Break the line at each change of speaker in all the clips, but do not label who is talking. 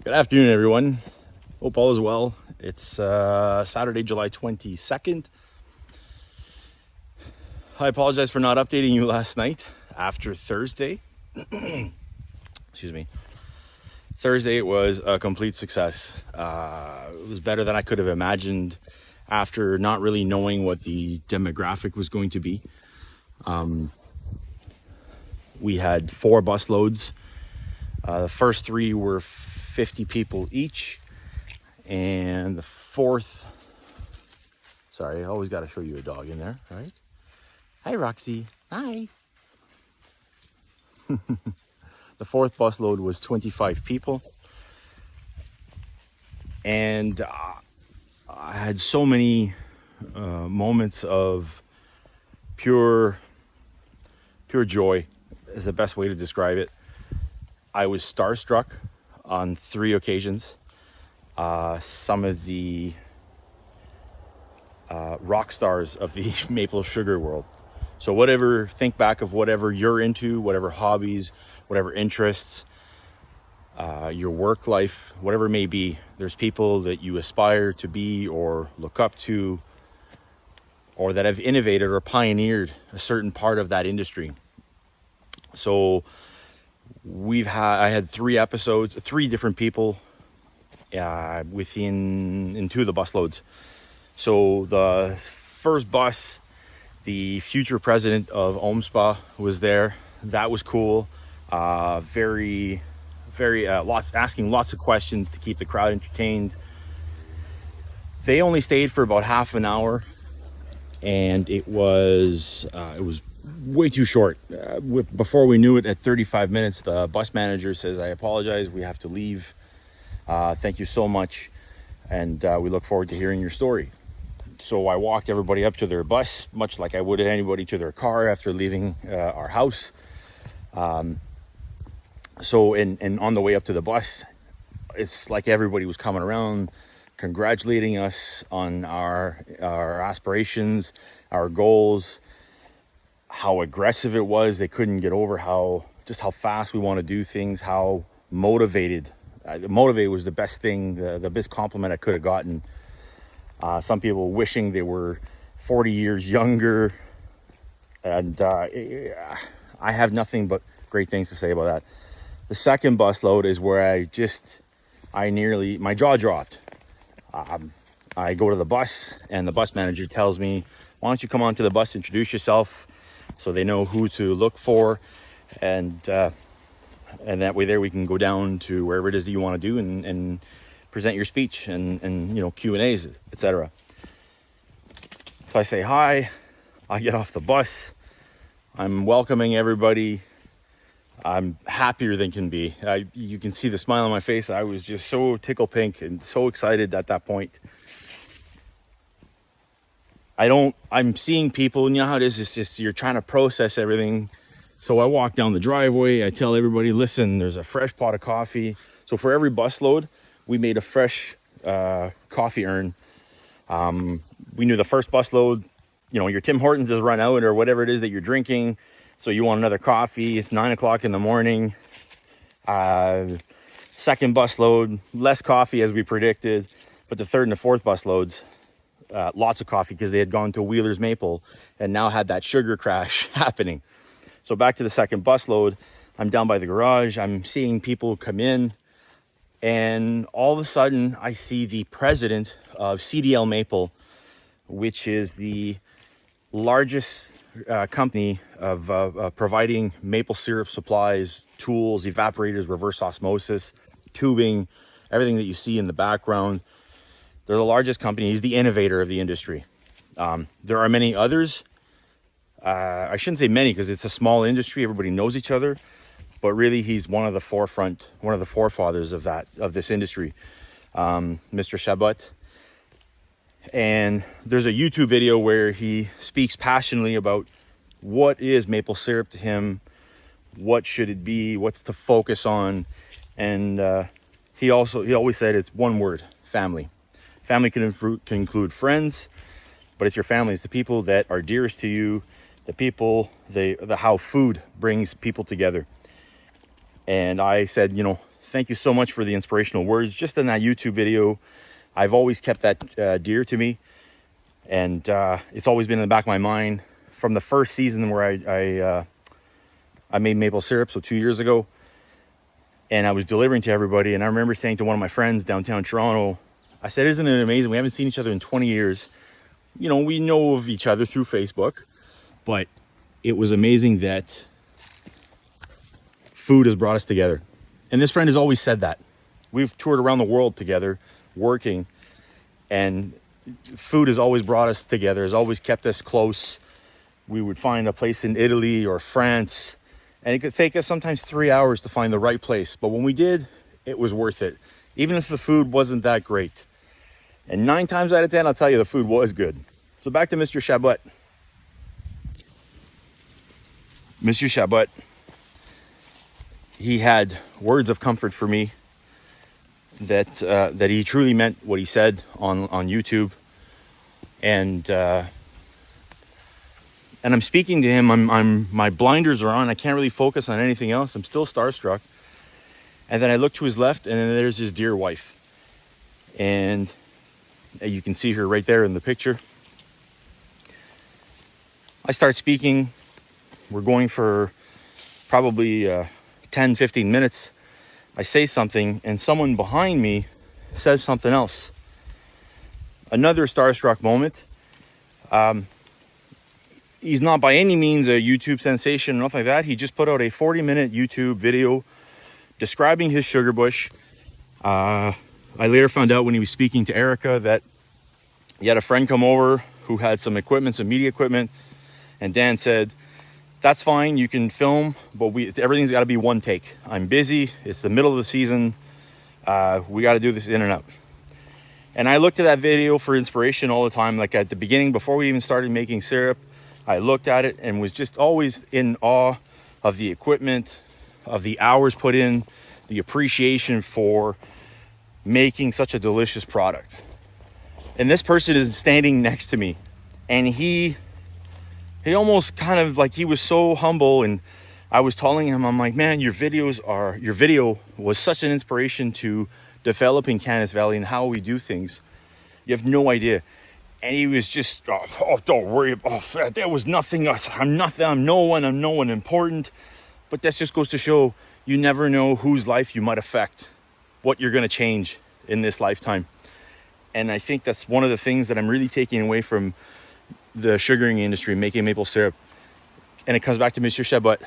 Good afternoon, everyone. Hope all is well. It's Saturday, July 22nd. I apologize for not updating you last night after Thursday. Excuse me. Thursday, it was a complete success. It was better than I could have imagined after not really knowing what the demographic was going to be. We had 4 bus loads. The first 3 were 50 people each, and the fourth, sorry, I always got to show you a dog in there, right? Hi, Roxy. Hi. The fourth bus load was 25 people, and I had so many moments of pure joy is the best way to describe it. I was starstruck on 3 occasions. Some of the rock stars of the maple sugar world. So think back of whatever you're into, whatever hobbies, whatever interests, your work life, whatever it may be. There's people that you aspire to be or look up to, or that have innovated or pioneered a certain part of that industry. So I had 3 episodes, 3 different people in 2 of the bus loads. So the first bus, the future president of OMSPA was there. That was cool. Very asking lots of questions to keep the crowd entertained. They only stayed for about half an hour, and it was way too short. Before we knew it, at 35 minutes, the bus manager says, "I apologize, we have to leave. Thank you so much, and we look forward to hearing your story." So I walked everybody up to their bus, much like I would anybody to their car after leaving our house. So on the way up to the bus, it's like everybody was coming around, congratulating us on our aspirations, our goals, how aggressive it was. They couldn't get over how fast we want to do things, how motivated. Motivated was the best thing, the best compliment I could have gotten. Some people wishing they were 40 years younger, and I have nothing but great things to say about that. The second bus load is where my jaw dropped. I go to the bus, and the bus manager tells me, "Why don't you come onto the bus, introduce yourself, so they know who to look for, and that way there we can go down to wherever it is that you want to do and present your speech and Q&As, etc." So I say hi. I get off the bus. I'm welcoming everybody. I'm happier than can be. You can see the smile on my face. I was just so tickle pink and so excited at that point. I'm seeing people, and you know how it is, it's just you're trying to process everything. So I walk down the driveway. I tell everybody, listen, there's a fresh pot of coffee. So for every bus load, we made a fresh coffee urn. We knew the first bus load, your Tim Hortons has run out, or whatever it is that you're drinking. So you want another coffee. It's 9 o'clock in the morning. Second bus load, less coffee as we predicted. But the third and the fourth bus loads, lots of coffee, because they had gone to Wheeler's Maple and now had that sugar crash happening. So back to the second bus load, I'm down by the garage. I'm seeing people come in, and all of a sudden I see the president of CDL Maple, which is the largest company of providing maple syrup supplies, tools, evaporators, reverse osmosis, tubing, everything that you see in the background. They're the largest company. He's the innovator of the industry. There are many others. I shouldn't say many, because it's a small industry. Everybody knows each other. But really, he's one of the forefathers of this industry, Mr. Chabot. And there's a YouTube video where he speaks passionately about what is maple syrup to him, what should it be, what's to focus on. And he always said it's one word: family. Family can include friends, but it's your family. It's the people that are dearest to you, how food brings people together. And I said, thank you so much for the inspirational words. Just in that YouTube video, I've always kept that dear to me. And it's always been in the back of my mind from the first season where I made maple syrup, so 2 years ago. And I was delivering to everybody. And I remember saying to one of my friends downtown Toronto, I said, isn't it amazing? We haven't seen each other in 20 years. You know, we know of each other through Facebook. But it was amazing that food has brought us together. And this friend has always said that. We've toured around the world together, working. And food has always brought us together, has always kept us close. We would find a place in Italy or France, and it could take us sometimes 3 hours to find the right place. But when we did, it was worth it, even if the food wasn't that great. And 9 times out of 10, I'll tell you, the food was good. So back to Mr. Chabot. Mr. Chabot, he had words of comfort for me that he truly meant what he said on YouTube. And I'm speaking to him. My blinders are on. I can't really focus on anything else. I'm still starstruck. And then I look to his left, and then there's his dear wife. And you can see her right there in the picture. I start speaking. We're going for probably 10, 15 minutes. I say something, and someone behind me says something else. Another starstruck moment. He's not by any means a YouTube sensation or nothing like that. He just put out a 40-minute YouTube video describing his sugar bush. I later found out when he was speaking to Erica that he had a friend come over who had some equipment, some media equipment. And Dan said, that's fine, you can film, but everything's got to be one take. I'm busy. It's the middle of the season. We got to do this in and out. And I looked at that video for inspiration all the time. Like at the beginning, before we even started making syrup, I looked at it and was just always in awe of the equipment, of the hours put in, the appreciation for making such a delicious product. And this person is standing next to me, and he almost kind of like, he was so humble. And I was telling him, I'm like, man, your video was such an inspiration to developing Canis Valley and how we do things. You have no idea. And he was just, oh, don't worry. Oh, there was nothing. I'm nothing. I'm no one important. But that just goes to show you never know whose life you might affect, what you're going to change in this lifetime. And I think that's one of the things that I'm really taking away from the sugaring industry, making maple syrup. And it comes back to Mr. Chabot,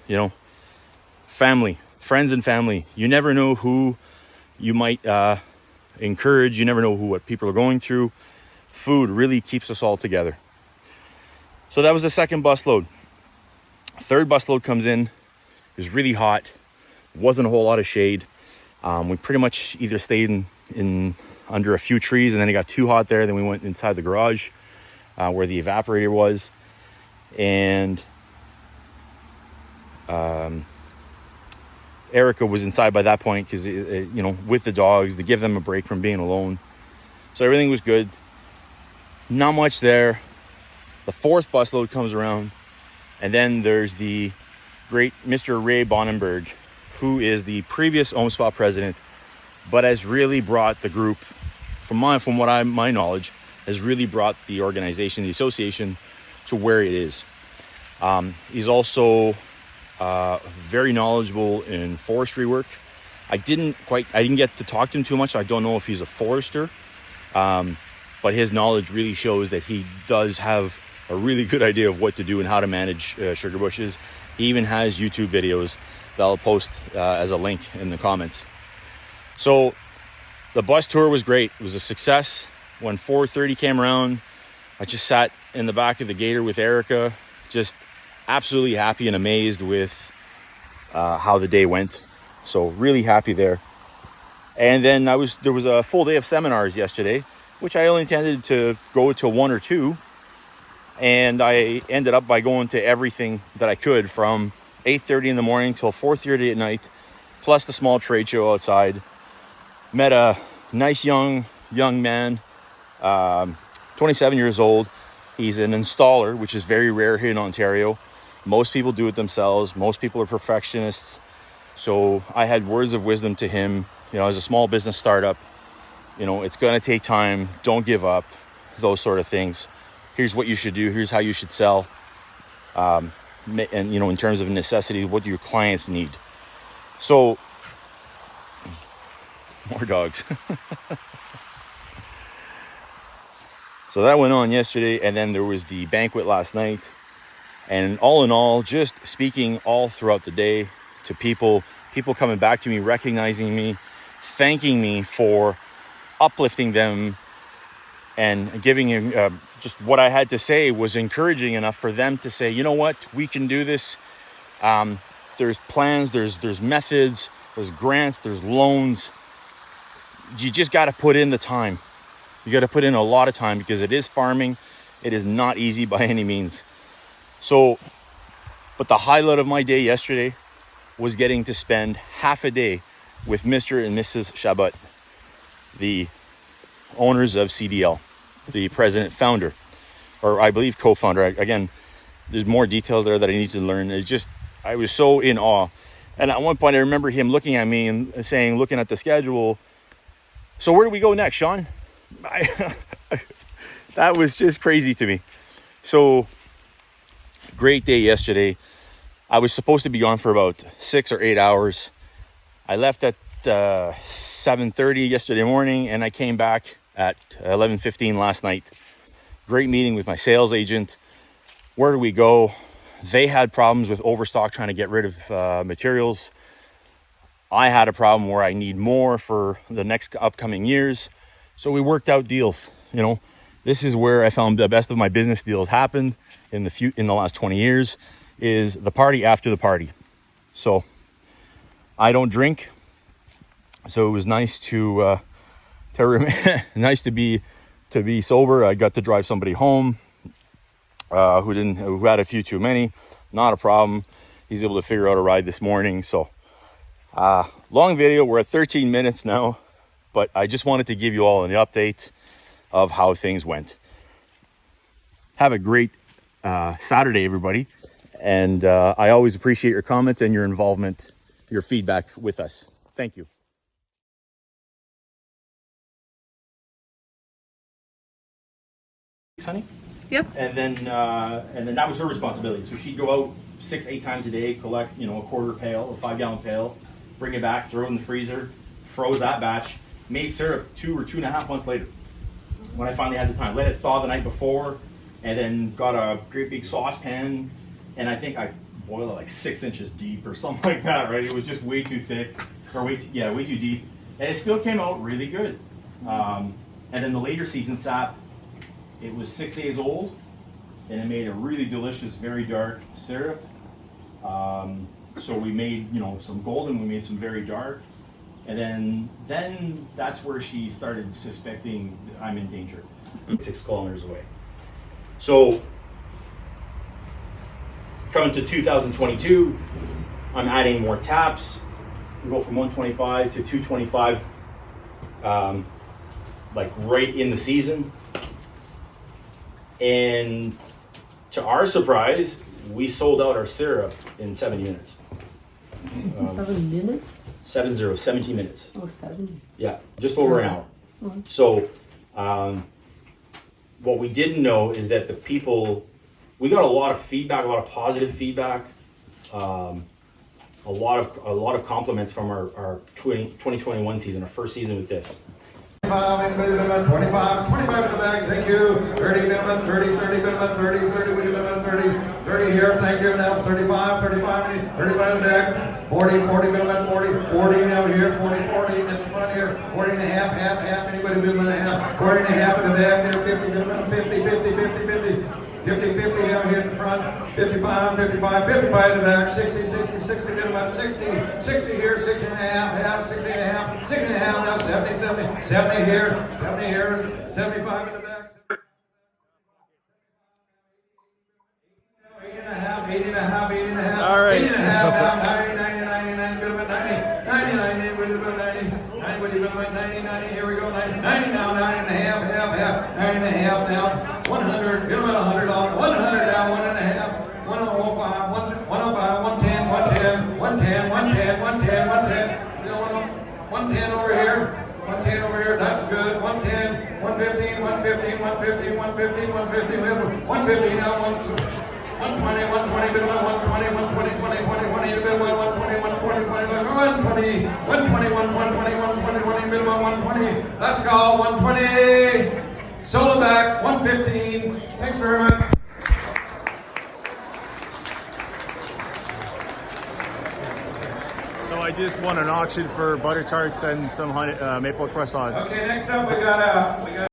you know, family, friends and family. You never know who you might encourage. You never know what people are going through. Food really keeps us all together. So that was the second busload. Third busload comes in. It was really hot. Wasn't a whole lot of shade. We pretty much either stayed in under a few trees, and then it got too hot there. Then we went inside the garage where the evaporator was. And Erica was inside by that point because, you know, with the dogs, to give them a break from being alone. So everything was good. Not much there. The fourth busload comes around, and then there's the great Mr. Ray Bonenberg, who is the previous OMSPA president, but has really brought the group, my knowledge, has really brought the organization, the association, to where it is. He's also very knowledgeable in forestry work. I didn't get to talk to him too much. I don't know if he's a forester, but his knowledge really shows that he does have a really good idea of what to do and how to manage sugar bushes. He even has YouTube videos that I'll post as a link in the comments. So the bus tour was great. It was a success. When 4:30 came around, I just sat in the back of the Gator with Erica, just absolutely happy and amazed with how the day went. So really happy there. And then there was a full day of seminars yesterday, which I only intended to go to 1 or 2. And I ended up by going to everything that I could from 8:30 in the morning till 4:30 at night, plus the small trade show outside. Met a nice young man, 27 years old. He's an installer, which is very rare here in Ontario. Most people do it themselves. Most people are perfectionists. So I had words of wisdom to him, as a small business startup, it's going to take time. Don't give up, those sort of things. Here's what you should do. Here's how you should sell. And, in terms of necessity, what do your clients need? So, more dogs. So that went on yesterday, and then there was the banquet last night. And all in all, just speaking all throughout the day to people coming back to me, recognizing me, thanking me for uplifting them, and giving him just what I had to say was encouraging enough for them to say, you know what, we can do this. There's plans, there's methods, there's grants, there's loans. You just got to put in the time. You got to put in a lot of time, because it is farming. It is not easy by any means. So, but the highlight of my day yesterday was getting to spend half a day with Mr. and Mrs. Chabot, the owners of CDL, the president, founder, or I believe co-founder. Again, there's more details there that I need to learn. I was so in awe. And at one point I remember him looking at me and saying, looking at the schedule, so where do we go next, Sean? That was just crazy to me. So great day yesterday. I was supposed to be gone for about 6 or 8 hours. I left at 7:30 yesterday morning, and I came back at 11:15 last night. Great meeting with my sales agent. Where do we go? They had problems with overstock, trying to get rid of materials. I had a problem where I need more for the next upcoming years. So we worked out deals. This is where I found the best of my business deals happened in the last 20 years, is the party after the party. So I don't drink, so it was nice to nice to be sober. I got to drive somebody home who had a few too many. Not a problem. He's able to figure out a ride this morning. So long video. We're at 13 minutes now, but I just wanted to give you all an update of how things went. Have a great Saturday, everybody. And I always appreciate your comments and your involvement, your feedback with us. Thank you. Honey? Yep. And then that was her responsibility. So she'd go out 6-8 times a day, collect, a quarter pail, a 5-gallon pail, bring it back, throw it in the freezer, froze that batch, made syrup 2 or 2.5 months later, when I finally had the time. Let it thaw the night before, and then got a great big saucepan, and I think I boiled it like 6 inches deep or something like that, right? It was just way too thick, or way too deep, and it still came out really good. And then the later season sap, it was 6 days old, and it made a really delicious, very dark syrup. So we made, some golden, we made some very dark. And then that's where she started suspecting I'm in danger, 6 kilometers away. So coming to 2022, I'm adding more taps. We go from 125 to 225, like right in the season. And to our surprise, we sold out our syrup in 70 minutes.
7 minutes?
17 minutes.
Oh, 7.
Yeah, just over an hour.
Oh.
So what we didn't know is that the people, we got a lot of feedback, a lot of positive feedback, a lot of compliments from our 2021 season, our first season with this.
25 in the back, thank you. 30 minimum, 30 minimum, 30 minimum, 30 here, thank you. Now 35 in the back, 40 minimum, 40 now here, 40 in the front here, 40 and a half, anybody minimum and a half, 40 and a half in the back there, 50 minimum, 50 down here in front, 55 in the back, 60 minimum, 60 here, 60 and a half, 60 and a half, now 70 here, 75 in the back. 80 and a half.
All right.
80 and a half now, 90, good about 90, 90, here we go, 90 now, 9 and a half now, 100, good about $100, 100 now, 1 and a half, 105, 110, 110, 110, 110, 110. Still 110 over here. 110 over here, that's good. 110, 115, 115, 115, 115, 115. We have 150 now. 120, 120, bit about 120, 120, 20, 20, 20, bit about 120, 120, 120, 120, 120, 120, 120, bit about 120. Let's go. 120. Solo back. 115. Thanks very much.
So I just won an auction for butter tarts and some honey, maple croissants.
Okay, next up we got